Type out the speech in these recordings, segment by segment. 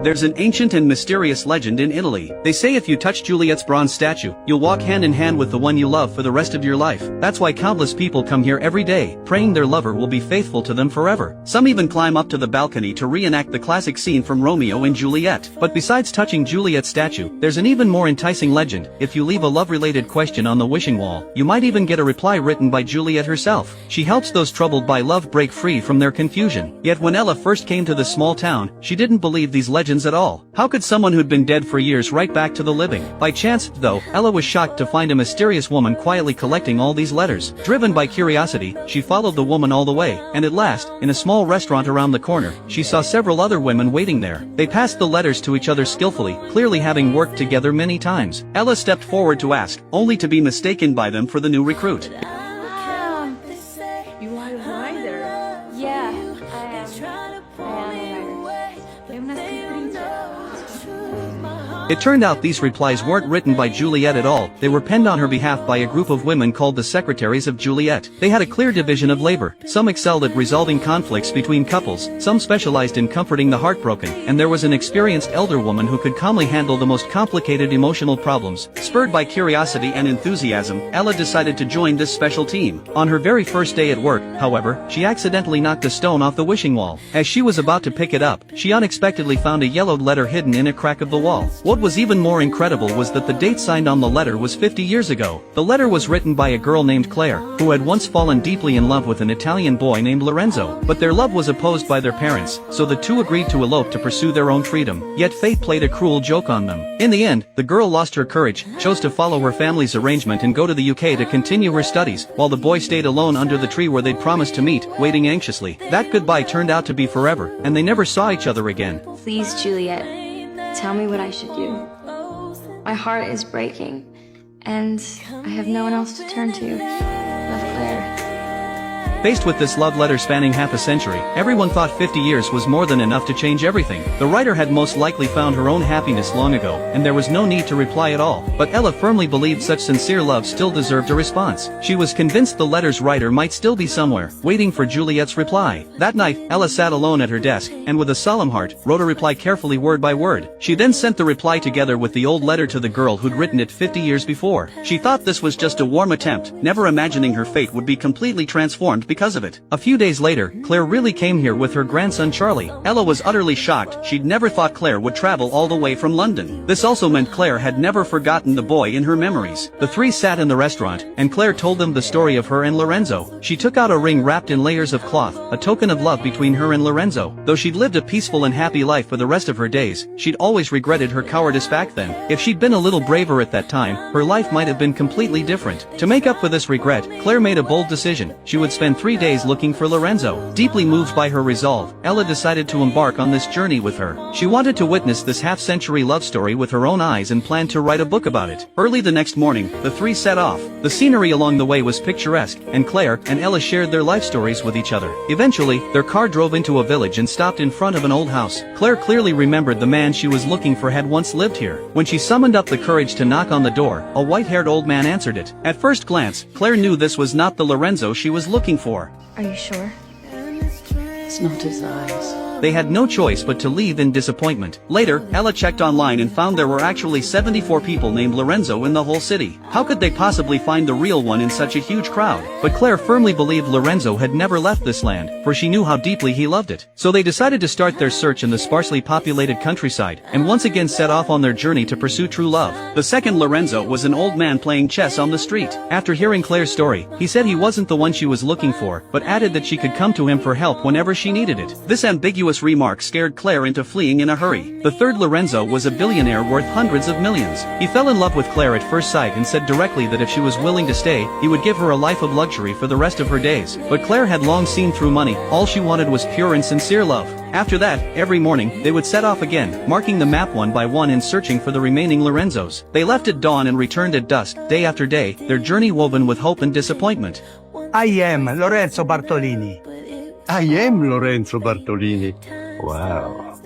There's an ancient and mysterious legend in Italy. They say if you touch Juliet's bronze statue, you'll walk hand in hand with the one you love for the rest of your life. That's why countless people come here every day, praying their lover will be faithful to them forever. Some even climb up to the balcony to reenact the classic scene from Romeo and Juliet. But besides touching Juliet's statue, there's an even more enticing legend. If you leave a love-related question on the wishing wall, you might even get a reply written by Juliet herself. She helps those troubled by love break free from their confusion. Yet when Ella first came to this small town, she didn't believe these legends at all. How could someone who'd been dead for years write back to the living? By chance, though, Ella was shocked to find a mysterious woman quietly collecting all these letters. Driven by curiosity, she followed the woman all the way, and at last, in a small restaurant around the corner, she saw several other women waiting there. They passed the letters to each other skillfully, clearly having worked together many times. Ella stepped forward to ask, only to be mistaken by them for the new recruit. You are a writer. Yeah, I am a writer. It turned out these replies weren't written by Juliet at all, they were penned on her behalf by a group of women called the Secretaries of Juliet. They had a clear division of labor. Some excelled at resolving conflicts between couples, some specialized in comforting the heartbroken, and there was an experienced elder woman who could calmly handle the most complicated emotional problems. Spurred by curiosity and enthusiasm, Ella decided to join this special team. On her very first day at work, however, she accidentally knocked a stone off the wishing wall. As she was about to pick it up, she unexpectedly found a yellowed letter hidden in a crack of the wall. What was even more incredible was that the date signed on the letter was 50 years ago. The letter was written by a girl named Claire, who had once fallen deeply in love with an Italian boy named Lorenzo. But their love was opposed by their parents, so the two agreed to elope to pursue their own freedom. Yet fate played a cruel joke on them. In the end, the girl lost her courage, chose to follow her family's arrangement and go to the UK to continue her studies, while the boy stayed alone under the tree where they'd promised to meet, waiting anxiously. That goodbye turned out to be forever, and they never saw each other again. Please, Juliet, tell me what I should do. My heart is breaking, and I have no one else to turn to. Love, Claire. Faced with this love letter spanning half a century, everyone thought 50 years was more than enough to change everything. The writer had most likely found her own happiness long ago, and there was no need to reply at all. But Ella firmly believed such sincere love still deserved a response. She was convinced the letter's writer might still be somewhere, waiting for Juliet's reply. That night, Ella sat alone at her desk, and with a solemn heart, wrote a reply carefully word by word. She then sent the reply together with the old letter to the girl who'd written it 50 years before. She thought this was just a warm attempt, never imagining her fate would be completely transformed because of it. A few days later, Claire really came here with her grandson Charlie. Ella was utterly shocked. She'd never thought Claire would travel all the way from London. This also meant Claire had never forgotten the boy in her memories. The three sat in the restaurant, and Claire told them the story of her and Lorenzo. She took out a ring wrapped in layers of cloth, a token of love between her and Lorenzo. Though she'd lived a peaceful and happy life for the rest of her days, she'd always regretted her cowardice back then. If she'd been a little braver at that time, her life might have been completely different. To make up for this regret, Claire made a bold decision. She would spend 3 days looking for Lorenzo. Deeply moved by her resolve, Ella decided to embark on this journey with her. She wanted to witness this half-century love story with her own eyes and planned to write a book about it. Early the next morning, the three set off. The scenery along the way was picturesque, and Claire and Ella shared their life stories with each other. Eventually, their car drove into a village and stopped in front of an old house. Claire clearly remembered the man she was looking for had once lived here. When she summoned up the courage to knock on the door, a white-haired old man answered it. At first glance, Claire knew this was not the Lorenzo she was looking for. Are you sure? It's not his eyes. They had no choice but to leave in disappointment. Later, Ella checked online and found there were actually 74 people named Lorenzo in the whole city. How could they possibly find the real one in such a huge crowd? But Claire firmly believed Lorenzo had never left this land, for she knew how deeply he loved it. So they decided to start their search in the sparsely populated countryside, and once again set off on their journey to pursue true love. The second Lorenzo was an old man playing chess on the street. After hearing Claire's story, he said he wasn't the one she was looking for, but added that she could come to him for help whenever she needed it. This ambiguous remark scared Claire into fleeing in a hurry. The third Lorenzo was a billionaire worth hundreds of millions. He fell in love with Claire at first sight and said directly that if she was willing to stay, he would give her a life of luxury for the rest of her days. But Claire had long seen through money. All she wanted was pure and sincere love. After that, every morning, they would set off again, marking the map one by one and searching for the remaining Lorenzos. They left at dawn and returned at dusk, day after day, their journey woven with hope and disappointment. I am Lorenzo Bartolini. I am Lorenzo Bartolini. Wow.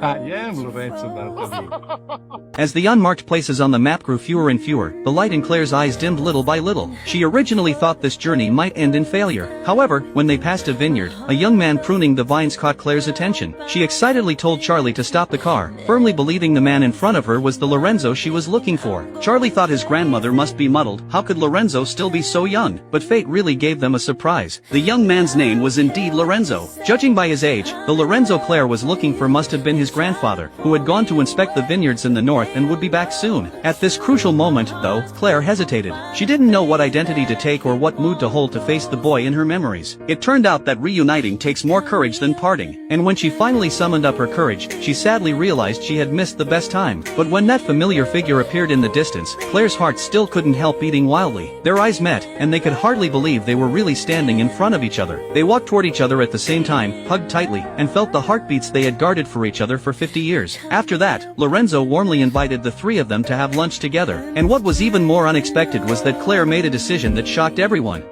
I am Lorenzo Bartolini. As the unmarked places on the map grew fewer and fewer, the light in Claire's eyes dimmed little by little. She originally thought this journey might end in failure. However, when they passed a vineyard, a young man pruning the vines caught Claire's attention. She excitedly told Charlie to stop the car, firmly believing the man in front of her was the Lorenzo she was looking for. Charlie thought his grandmother must be muddled. How could Lorenzo still be so young? But fate really gave them a surprise. The young man's name was indeed Lorenzo. Judging by his age, the Lorenzo Claire was looking for must have been his grandfather, who had gone to inspect the vineyards in the north and would be back soon. At this crucial moment, though, Claire hesitated. She didn't know what identity to take or what mood to hold to face the boy in her memories. It turned out that reuniting takes more courage than parting, and when she finally summoned up her courage, she sadly realized she had missed the best time. But when that familiar figure appeared in the distance, Claire's heart still couldn't help beating wildly. Their eyes met, and they could hardly believe they were really standing in front of each other. They walked toward each other at the same time, hugged tightly, and felt the heartbeats they had guarded for each other for 50 years. After that, Lorenzo warmly invited the three of them to have lunch together. And what was even more unexpected was that Claire made a decision that shocked everyone.